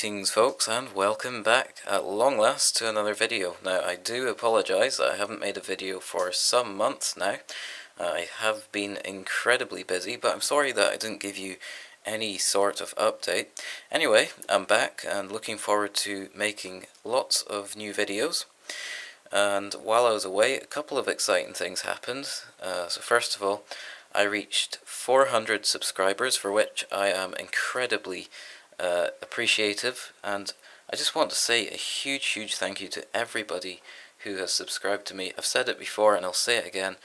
Greetings folks, and welcome back at long last to another video. Now I do apologise that I haven't made a video for some months now. I have been incredibly busy, but I'm sorry that I didn't give you any sort of update. Anyway, I'm back and looking forward to making lots of new videos. And while I was away, a couple of exciting things happened. So first of all, I reached 400 subscribers, for which I am incredibly appreciative, and I just want to say a huge thank you to everybody who has subscribed to me. I've said it before and I'll say it again.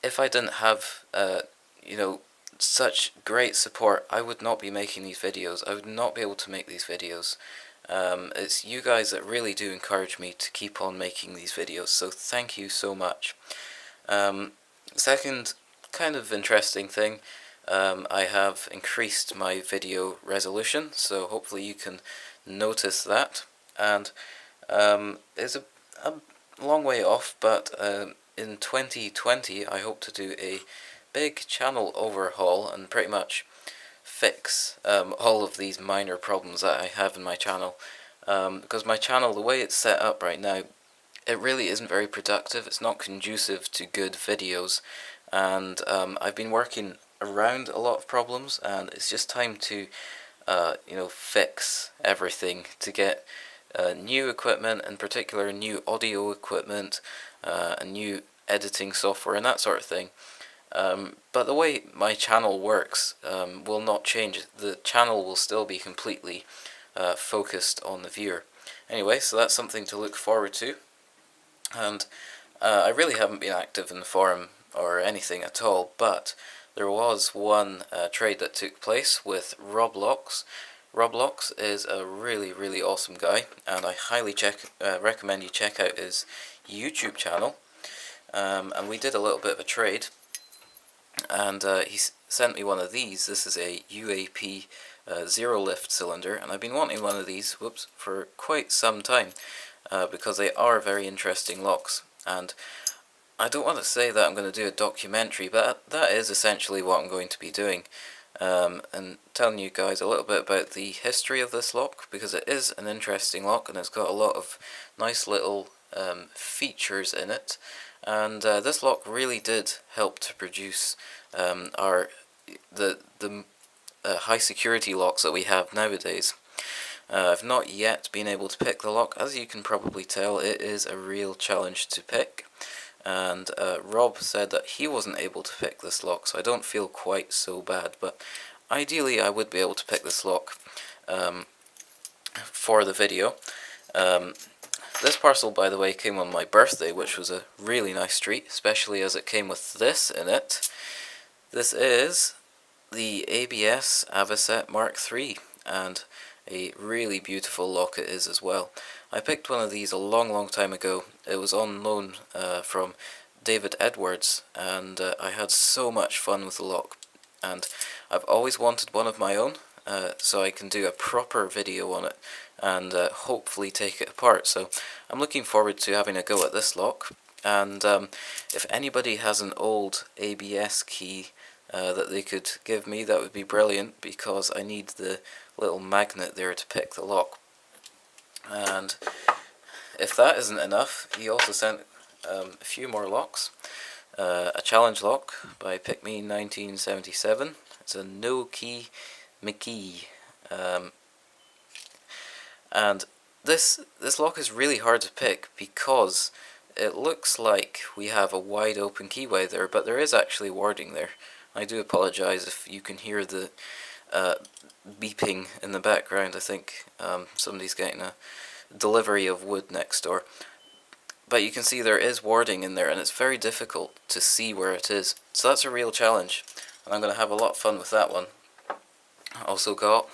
If I didn't have such great support, I would not be making these videos. I would not be able to make these videos. It's you guys that really do encourage me to keep on making these videos, so thank you so much. Second kind of interesting thing, I have increased my video resolution, so hopefully you can notice that. And it's a long way off, but in 2020 I hope to do a big channel overhaul and pretty much fix all of these minor problems that I have in my channel. Because my channel, the way it's set up right now, it really isn't very productive. It's not conducive to good videos, and I've been working around a lot of problems, and it's just time to fix everything, to get new equipment, in particular new audio equipment, and new editing software and that sort of thing. But the way my channel works will not change. The channel will still be completely focused on the viewer. Anyway, so that's something to look forward to. And I really haven't been active in the forum or anything at all, but there was one trade that took place with Roblox. Roblox is a really awesome guy, and I highly recommend you check out his YouTube channel. And we did a little bit of a trade, and he sent me one of these. This is a UAP zero lift cylinder, and I've been wanting one of these for quite some time, because they are very interesting locks. And I don't want to say that I'm going to do a documentary, but that is essentially what I'm going to be doing, and telling you guys a little bit about the history of this lock, because it is an interesting lock and it's got a lot of nice little features in it. And this lock really did help to produce the high security locks that we have nowadays. I've not yet been able to pick the lock. As you can probably tell, it is a real challenge to pick, and Rob said that he wasn't able to pick this lock, so I don't feel quite so bad, but ideally I would be able to pick this lock for the video. This parcel, by the way, came on my birthday, which was a really nice treat, especially as it came with this in it. This is the ABS Avocet Mark III, and a really beautiful lock it is as well. I picked one of these a long time ago. It was on loan from David Edwards, and I had so much fun with the lock. And I've always wanted one of my own, so I can do a proper video on it and hopefully take it apart. So I'm looking forward to having a go at this lock. And if anybody has an old ABS key that they could give me, that would be brilliant, because I need the little magnet there to pick the lock. And if that isn't enough, he also sent a few more locks. A challenge lock by Pick Me 1977. It's a no key McKee. And this lock is really hard to pick because it looks like we have a wide open keyway there, but there is actually warding there. I do apologise if you can hear the beeping in the background. I think somebody's getting a delivery of wood next door. But you can see there is warding in there, and it's very difficult to see where it is. So that's a real challenge, and I'm going to have a lot of fun with that one. Also got,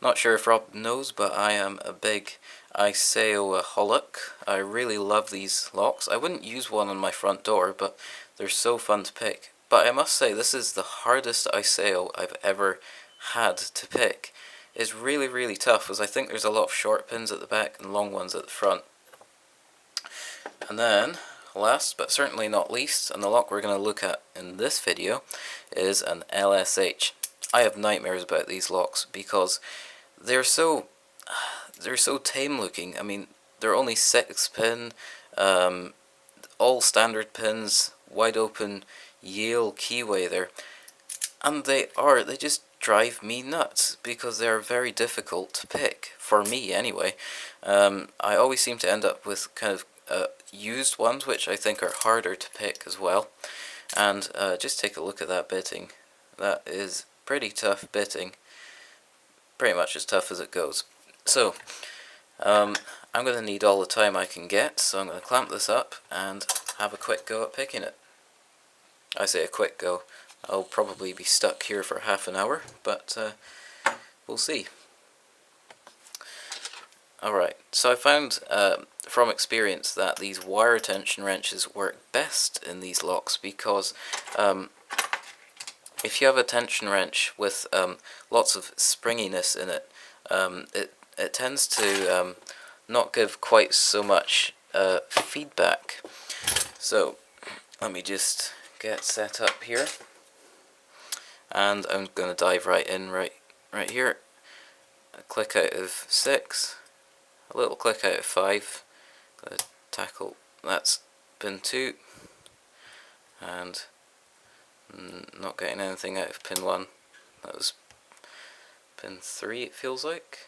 not sure if Rob knows, but I am a big Isao-aholic. I really love these locks. I wouldn't use one on my front door, but they're so fun to pick. But I must say, this is the hardest Isao I've ever had to pick. It's really tough, because I think there's a lot of short pins at the back and long ones at the front. And then, last but certainly not least, and the lock we're going to look at in this video, is an LSH. I have nightmares about these locks because they're so they're so tame looking. I mean, they're only 6 pin, all standard pins, wide open Yale keyway there, and they just drive me nuts because they're very difficult to pick, for me anyway. I always seem to end up with kind of used ones, which I think are harder to pick as well. And just take a look at that bitting. That is pretty tough bitting, pretty much as tough as it goes. So I'm going to need all the time I can get, so I'm going to clamp this up and have a quick go at picking it. I say a quick go, I'll probably be stuck here for half an hour, but we'll see. Alright, so I found from experience that these wire tension wrenches work best in these locks because if you have a tension wrench with lots of springiness in it, it tends to not give quite so much feedback. So let me just get set up here, and I'm going to dive right in right here. A click out of 6, a little click out of 5, going to tackle, that's pin 2, and not getting anything out of pin 1, that was pin 3 it feels like.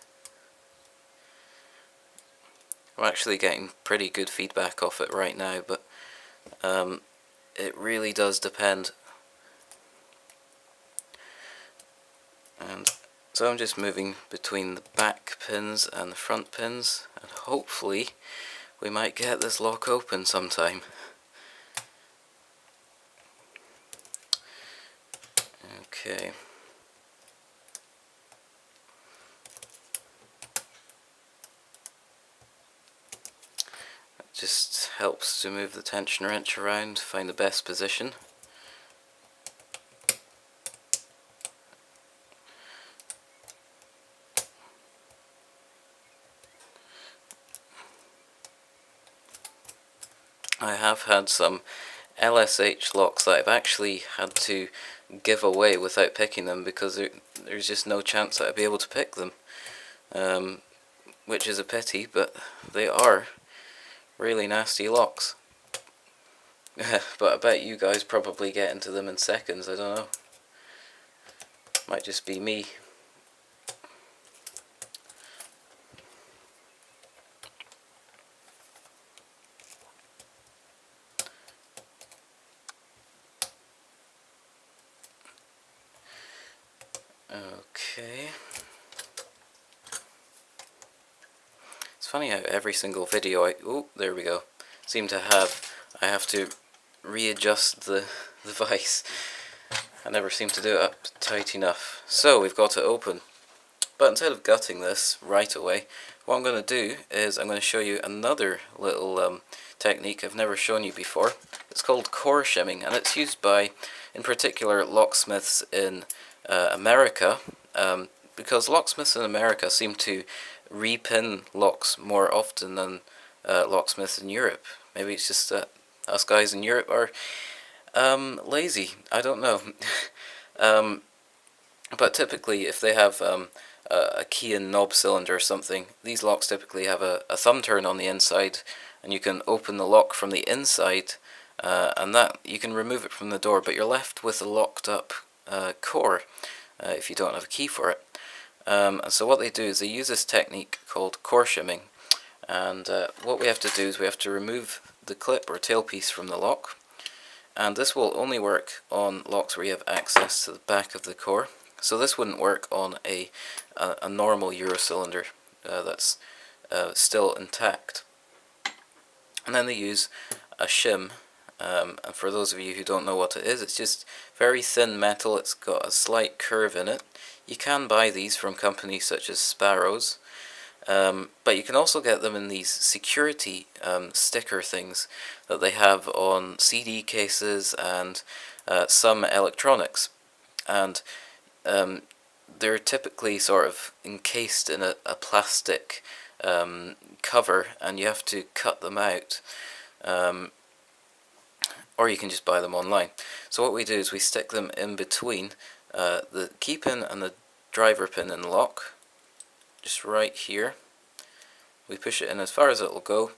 I'm actually getting pretty good feedback off it right now, but it really does depend. And so I'm just moving between the back pins and the front pins, and hopefully we might get this lock open sometime. Okay. It just helps to move the tension wrench around, find the best position. I have had some LSH locks that I've actually had to give away without picking them because there's just no chance that I'd be able to pick them, which is a pity, but they are really nasty locks. But I bet you guys probably get into them in seconds, I don't know. Might just be me. Okay. It's funny how every single video there we go, I have to readjust the vise. I never seem to do it up tight enough. So we've got it open. But instead of gutting this right away, what I'm going to do is I'm going to show you another little technique I've never shown you before. It's called core shimming, and it's used by, in particular, locksmiths in America, because locksmiths in America seem to repin locks more often than locksmiths in Europe. Maybe it's just that us guys in Europe are lazy, I don't know. But typically if they have a key and knob cylinder or something, these locks typically have a thumb turn on the inside, and you can open the lock from the inside, and that you can remove it from the door, but you're left with a locked up core if you don't have a key for it. And so what they do is they use this technique called core shimming, and what we have to do is we have to remove the clip or tailpiece from the lock, and this will only work on locks where you have access to the back of the core. So this wouldn't work on a normal Euro cylinder that's still intact. And then they use a shim, and for those of you who don't know what it is, it's just very thin metal. It's got a slight curve in it. You can buy these from companies such as Sparrows, but you can also get them in these security sticker things that they have on CD cases and some electronics, and they're typically sort of encased in a plastic cover, and you have to cut them out, or you can just buy them online. So what we do is we stick them in between the key pin and the driver pin in the lock, just right here, we push it in as far as it will go,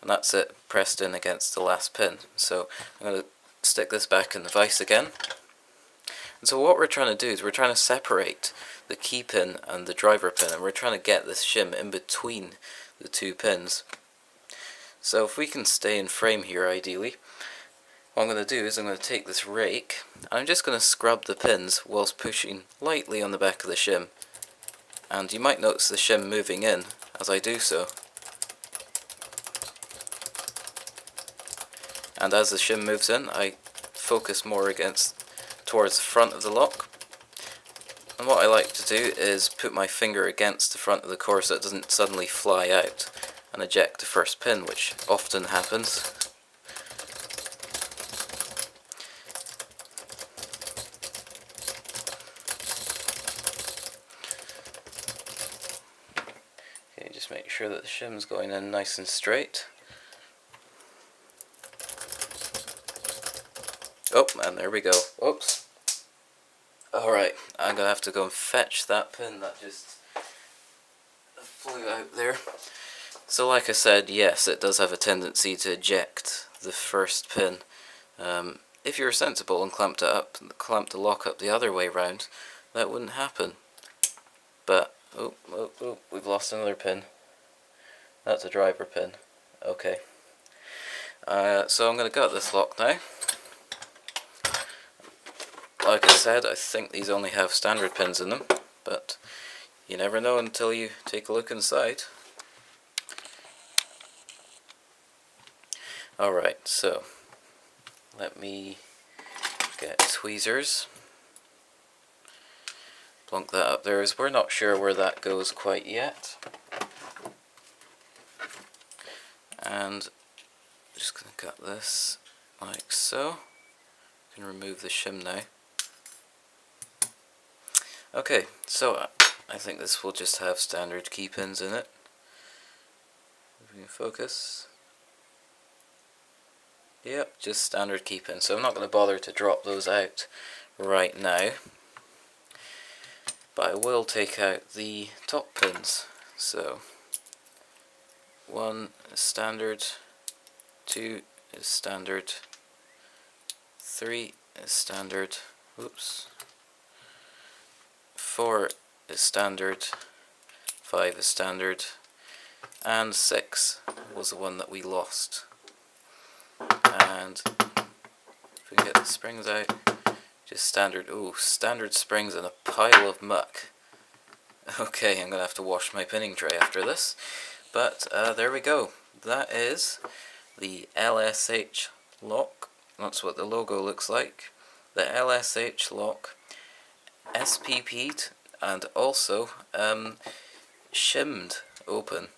and that's it, pressed in against the last pin. So I'm going to stick this back in the vise again. And so what we're trying to do is we're trying to separate the key pin and the driver pin, and we're trying to get this shim in between the two pins. So if we can stay in frame here ideally, what I'm going to do is I'm going to take this rake, and I'm just going to scrub the pins whilst pushing lightly on the back of the shim. And you might notice the shim moving in as I do so. And as the shim moves in, I focus more towards the front of the lock. And what I like to do is put my finger against the front of the core so it doesn't suddenly fly out and eject the first pin, which often happens. Okay, just make sure that the shim's going in nice and straight. Oh, and there we go. Whoops. Alright, I'm going to have to go and fetch that pin that just flew out there. So like I said, yes, it does have a tendency to eject the first pin. If you were sensible and clamped the lock up the other way round, that wouldn't happen. But, oh, we've lost another pin. That's a driver pin. Okay. So I'm going to gut this lock now. Like I said, I think these only have standard pins in them, but you never know until you take a look inside. Alright, so let me get tweezers. Plunk that up there, as we're not sure where that goes quite yet. And I'm just going to cut this like so. I can remove the shim now. Okay, so I think this will just have standard key pins in it. If we can focus. Yep, just standard key pins. So I'm not going to bother to drop those out right now. But I will take out the top pins. So 1 is standard, 2 is standard, 3 is standard, oops. 4 is standard, 5 is standard, and 6 was the one that we lost. And if we can get the springs out, just standard, ooh, standard springs and a pile of muck. Okay, I'm going to have to wash my pinning tray after this, but there we go. That is the LSH lock. That's what the logo looks like. The LSH lock, SPPd, and also shimmed open.